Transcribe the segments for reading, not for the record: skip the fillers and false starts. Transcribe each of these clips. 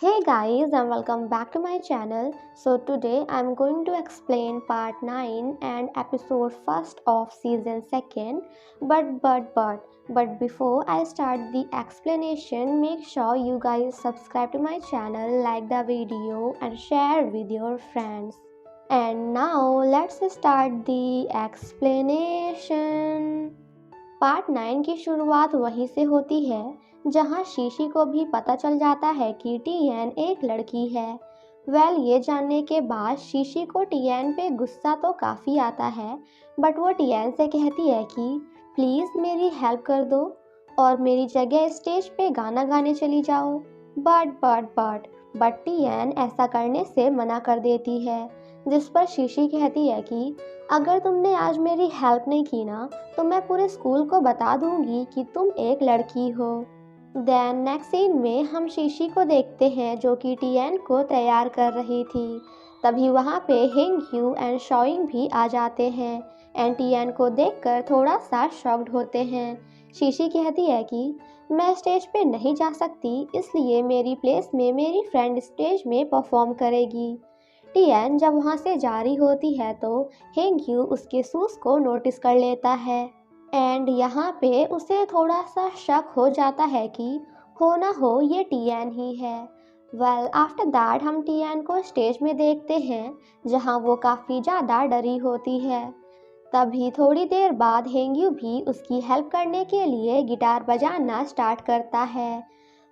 Hey guys, and welcome back to my channel. So today I'm going to explain part 9 and episode 1st of season 2nd. But before I start the explanation, make sure you guys subscribe to my channel, like the video and share with your friends. And now let's start the explanation. Part 9 की शुरुआत वहीं से होती है जहां शीशी को भी पता चल जाता है कि टीएन एक लड़की है। ये जानने के बाद शीशी को टीएन पे गुस्सा तो काफ़ी आता है, बट वो टीएन से कहती है कि प्लीज़ मेरी हेल्प कर दो और मेरी जगह स्टेज पे गाना गाने चली जाओ। बट टीएन ऐसा करने से मना कर देती है, जिस पर शीशी कहती है कि अगर तुमने आज मेरी हेल्प नहीं की ना, तो मैं पूरे स्कूल को बता दूंगी कि तुम एक लड़की हो। देन नेक्स्ट सीन में हम शीशी को देखते हैं जो कि टीएन को तैयार कर रही थी। तभी वहाँ पे हिंग यू एंड शॉइंग भी आ जाते हैं एंड टीएन को देखकर थोड़ा सा शॉक्ड होते हैं। शीशी कहती है कि मैं स्टेज पे नहीं जा सकती, इसलिए मेरी प्लेस में मेरी फ्रेंड स्टेज में परफॉर्म करेगी। टीएन जब वहाँ से जा रही होती है तो हिंग यू उसके शूज़ को नोटिस कर लेता है एंड यहाँ पे उसे थोड़ा सा शक हो जाता है कि हो ना हो ये टीएन ही है। आफ्टर दैट हम टीएन को स्टेज में देखते हैं जहाँ वो काफ़ी ज़्यादा डरी होती है। तभी थोड़ी देर बाद हेंग्यू भी उसकी हेल्प करने के लिए गिटार बजाना स्टार्ट करता है।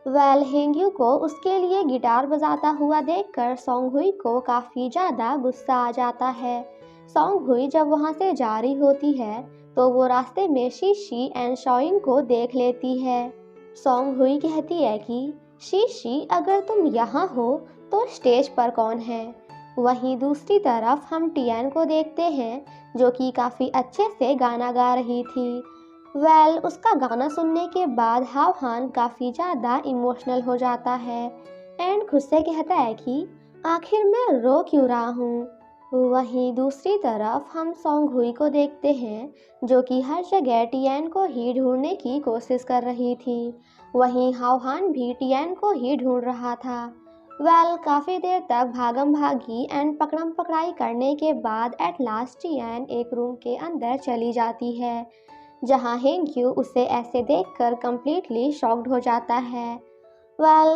हेंग्यू को उसके लिए गिटार बजाता हुआ देखकर सोंग हुई को काफ़ी ज़्यादा गुस्सा आ जाता है। सोंग हुई जब वहाँ से जा रही होती है तो वो रास्ते में शीशी एंड शॉइंग को देख लेती है। सोंग हुई कहती है कि शीशी, अगर तुम यहाँ हो तो स्टेज पर कौन है। वहीं दूसरी तरफ हम टियान को देखते हैं जो कि काफ़ी अच्छे से गाना गा रही थी। उसका गाना सुनने के बाद हाव हान काफ़ी ज़्यादा इमोशनल हो जाता है एंड खुद से कहता है कि आखिर मैं रो क्यों रहा हूँ। वहीं दूसरी तरफ हम सोंग हुई को देखते हैं जो कि हर जगह टियान को ही ढूंढने की कोशिश कर रही थी। वहीं हाव हान भी टियान को ही ढूंढ रहा था। काफ़ी देर तक भागम भागी एंड पकड़म पकड़ाई करने के बाद एट लास्ट टियान एक रूम के अंदर चली जाती है जहाँ हेंग्यू उसे ऐसे देखकर कंप्लीटली शॉक्ड हो जाता है।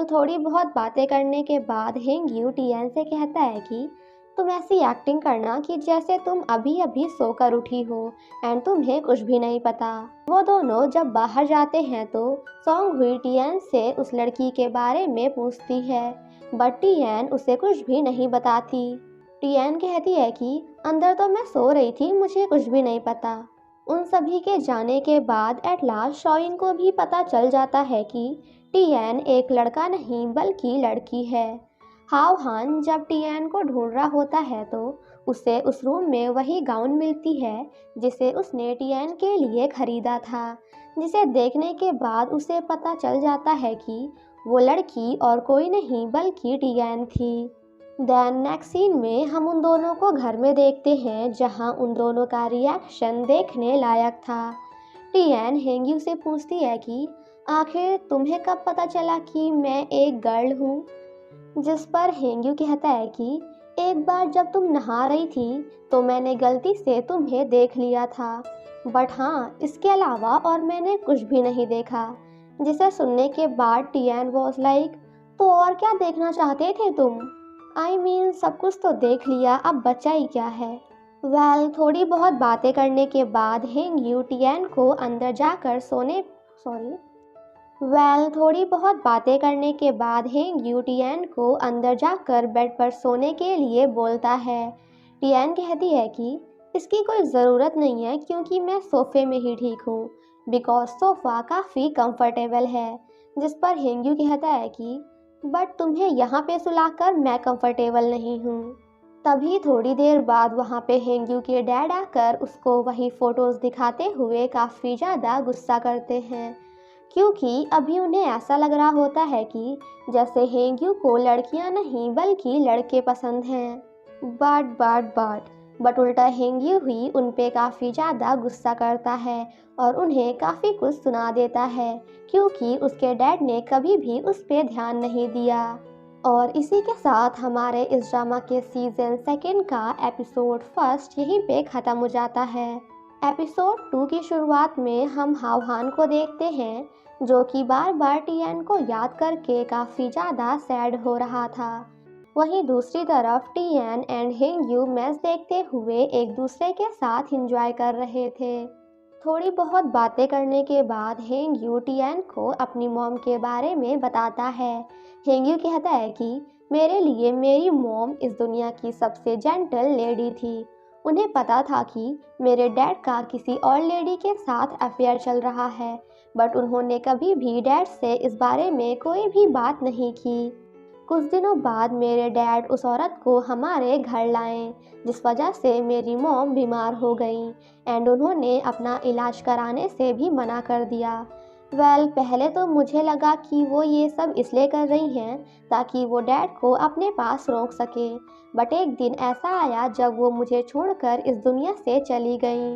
थोड़ी बहुत बातें करने के बाद हेंग्यू टियान से कहता है कि तुम ऐसी एक्टिंग करना कि जैसे तुम अभी अभी सोकर उठी हो एंड तुम्हें कुछ भी नहीं पता। वो दोनों जब बाहर जाते हैं तो सोंग हुई टियान से उस लड़की के बारे में पूछती है, बट टियान उसे कुछ भी नहीं बताती। टियान कहती है कि अंदर तो मैं सो रही थी, मुझे कुछ भी नहीं पता। उन सभी के जाने के बाद एट लास्ट शॉइंग को भी पता चल जाता है कि टियान एक लड़का नहीं बल्कि लड़की है। हाव हान जब टियान को ढूंढ रहा होता है तो उसे उस रूम में वही गाउन मिलती है जिसे उसने टियान के लिए खरीदा था, जिसे देखने के बाद उसे पता चल जाता है कि वो लड़की और कोई नहीं बल्कि टियान थी। देन नेक्स्ट सीन में हम उन दोनों को घर में देखते हैं जहां उन दोनों का रिएक्शन देखने लायक था। टियान हेंग्यू से पूछती है कि आखिर तुम्हें कब पता चला कि मैं एक गर्ल हूँ, जिस पर हेंग्यू कहता है कि एक बार जब तुम नहा रही थी तो मैंने गलती से तुम्हें देख लिया था, बट हाँ इसके अलावा और मैंने कुछ भी नहीं देखा। जिसे सुनने के बाद टियान वॉज लाइक, तो और क्या देखना चाहते थे तुम? सब कुछ तो देख लिया, अब बचा ही क्या है। थोड़ी बहुत बातें करने के बाद हेंग्यू टियान को अंदर जाकर सोने थोड़ी बहुत बातें करने के बाद हेंग्यू टियान को अंदर जाकर बेड पर सोने के लिए बोलता है। टियान कहती है कि इसकी कोई ज़रूरत नहीं है क्योंकि मैं सोफ़े में ही ठीक हूँ, बिकॉज सोफ़ा काफ़ी कंफर्टेबल है। जिस पर हेंग्यू कहता है कि बट तुम्हें यहाँ पे सुलाकर मैं कंफर्टेबल नहीं हूँ। तभी थोड़ी देर बाद वहाँ पे हेंग्यू के डैड आकर उसको वही फ़ोटोज़ दिखाते हुए काफ़ी ज़्यादा गुस्सा करते हैं, क्योंकि अभी उन्हें ऐसा लग रहा होता है कि जैसे हेंग्यू को लड़कियाँ नहीं बल्कि लड़के पसंद हैं। बट उल्टा हेंग्यू ही उन पे काफ़ी ज़्यादा गुस्सा करता है और उन्हें काफ़ी कुछ सुना देता है क्योंकि उसके डैड ने कभी भी उस पे ध्यान नहीं दिया। और इसी के साथ हमारे इस ड्रामा के सीज़न सेकंड का एपिसोड फर्स्ट यहीं पे ख़त्म हो जाता है। एपिसोड 2 की शुरुआत में हम हावहान को देखते हैं, जो कि बार बार टियान को याद करके काफ़ी ज़्यादा सैड हो रहा था। वहीं दूसरी तरफ टियान एंड हेंगयू मैच देखते हुए एक दूसरे के साथ एंजॉय कर रहे थे। थोड़ी बहुत बातें करने के बाद हेंगयू टियान को अपनी मॉम के बारे में बताता है। हेंगयू कहता है कि मेरे लिए मेरी मॉम इस दुनिया की सबसे जेंटल लेडी थी। उन्हें पता था कि मेरे डैड का किसी और लेडी के साथ अफेयर चल रहा है, बट उन्होंने कभी भी डैड से इस बारे में कोई भी बात नहीं की। कुछ दिनों बाद मेरे डैड उस औरत को हमारे घर लाए, जिस वजह से मेरी मॉम बीमार हो गई एंड उन्होंने अपना इलाज कराने से भी मना कर दिया। पहले तो मुझे लगा कि वो ये सब इसलिए कर रही हैं ताकि वो डैड को अपने पास रोक सके, बट एक दिन ऐसा आया जब वो मुझे छोड़कर इस दुनिया से चली गई।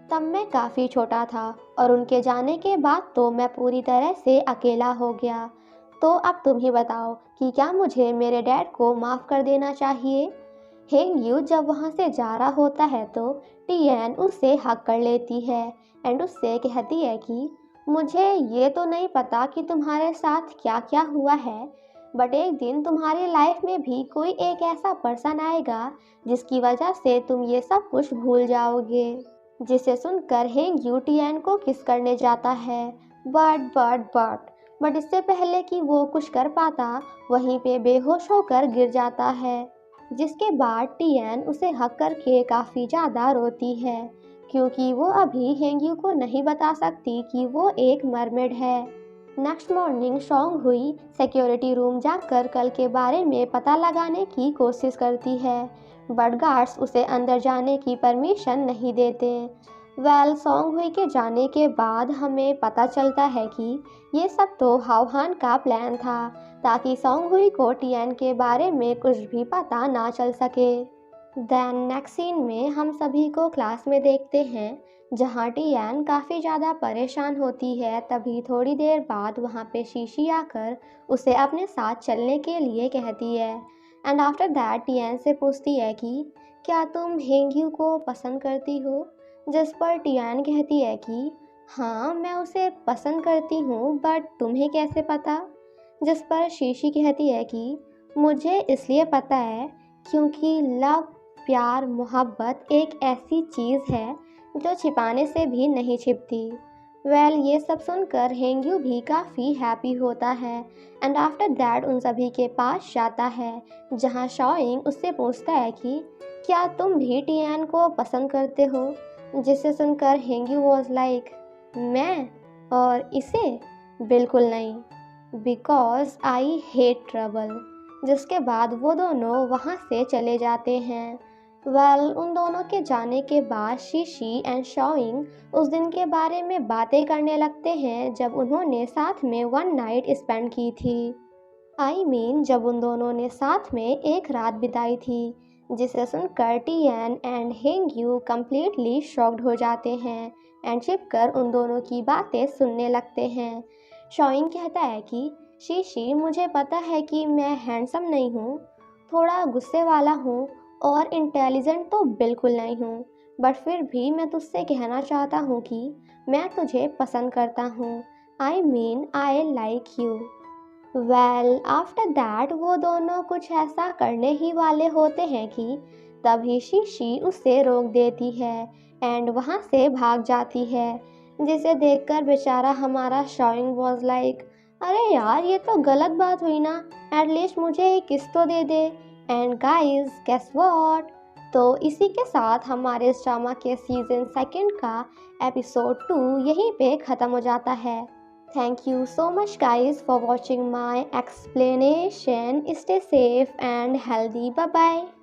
तब मैं काफ़ी छोटा था और उनके जाने के बाद तो मैं पूरी तरह से अकेला हो गया। तो अब तुम ही बताओ कि क्या मुझे मेरे डैड को माफ़ कर देना चाहिए? हेंगयू जब वहाँ से जा रहा होता है तो टियान उससे हक कर लेती है एंड उससे कहती है कि मुझे ये तो नहीं पता कि तुम्हारे साथ क्या क्या हुआ है, बट एक दिन तुम्हारी लाइफ में भी कोई एक ऐसा पर्सन आएगा जिसकी वजह से तुम ये सब कुछ भूल जाओगे। जिसे सुनकर हेंगयू टियान को किस करने जाता है, बट इससे पहले कि वो कुछ कर पाता वहीं पे बेहोश होकर गिर जाता है। जिसके बाद टियान उसे हक करके काफ़ी ज़्यादा रोती है, क्योंकि वो अभी हेंगयू को नहीं बता सकती कि वो एक मरमेड है। नेक्स्ट मॉर्निंग सॉन्ग हुई सिक्योरिटी रूम जाकर कल के बारे में पता लगाने की कोशिश करती है, बट गार्ड्स उसे अंदर जाने की परमिशन नहीं देते। सॉन्ग हुई के जाने के बाद हमें पता चलता है कि ये सब तो हावहान का प्लान था, ताकि सॉन्ग हुई को टियान के बारे में कुछ भी पता ना चल सके। देन नेक्स्ट सीन में हम सभी को क्लास में देखते हैं, जहाँ टियान काफ़ी ज़्यादा परेशान होती है। तभी थोड़ी देर बाद वहाँ पे शीशी आकर उसे अपने साथ चलने के लिए कहती है एंड आफ्टर दैट टियान से पूछती है कि क्या तुम हेंगयू को पसंद करती हो? जिस पर टियान कहती है कि हाँ, मैं उसे पसंद करती हूँ, बट तुम्हें कैसे पता? जिस पर शीशी कहती है कि मुझे इसलिए पता है क्योंकि लव, प्यार, मोहब्बत एक ऐसी चीज़ है जो छिपाने से भी नहीं छिपती। ये सब सुनकर हेंगयू भी काफ़ी हैप्पी होता है एंड आफ्टर दैट उन सभी के पास जाता है, जहाँ शॉइंग उससे पूछता है कि क्या तुम भी टियान को पसंद करते हो? जिसे सुनकर हेंगयू वॉज लाइक मैं और इसे बिल्कुल नहीं, बिकॉज आई हेट ट्रबल। जिसके बाद वो दोनों वहाँ से चले जाते हैं। उन दोनों के जाने के बाद शीशी एंड शॉइंग उस दिन के बारे में बातें करने लगते हैं जब उन्होंने साथ में वन नाइट स्पेंड की थी। जब उन दोनों ने साथ में एक रात बिताई थी, जिसे सुनकर टियान एंड हेंगयू कम्प्लीटली शॉक्ड हो जाते हैं एंड छिपकर उन दोनों की बातें सुनने लगते हैं। शॉइंग कहता है कि शीशी, मुझे पता है कि मैं हैंडसम नहीं हूँ, थोड़ा गुस्से वाला हूँ और इंटेलिजेंट तो बिल्कुल नहीं हूँ, बट फिर भी मैं तुझसे कहना चाहता हूँ कि मैं तुझे पसंद करता हूँ। I like you. After that वो दोनों कुछ ऐसा करने ही वाले होते हैं कि तभी शीशी उससे रोक देती है एंड वहाँ से भाग जाती है, जिसे देखकर बेचारा हमारा शॉइंग वॉज लाइक अरे यार, ये तो गलत बात हुई ना, एटलीस्ट मुझे एक किस तो दे दे। And guys, guess what? तो इसी के साथ हमारे इस ड्रामा के सीजन सेकंड का एपिसोड 2 यहीं पे ख़त्म हो जाता है। Thank you so much guys for watching my explanation. Stay safe and healthy. Bye bye.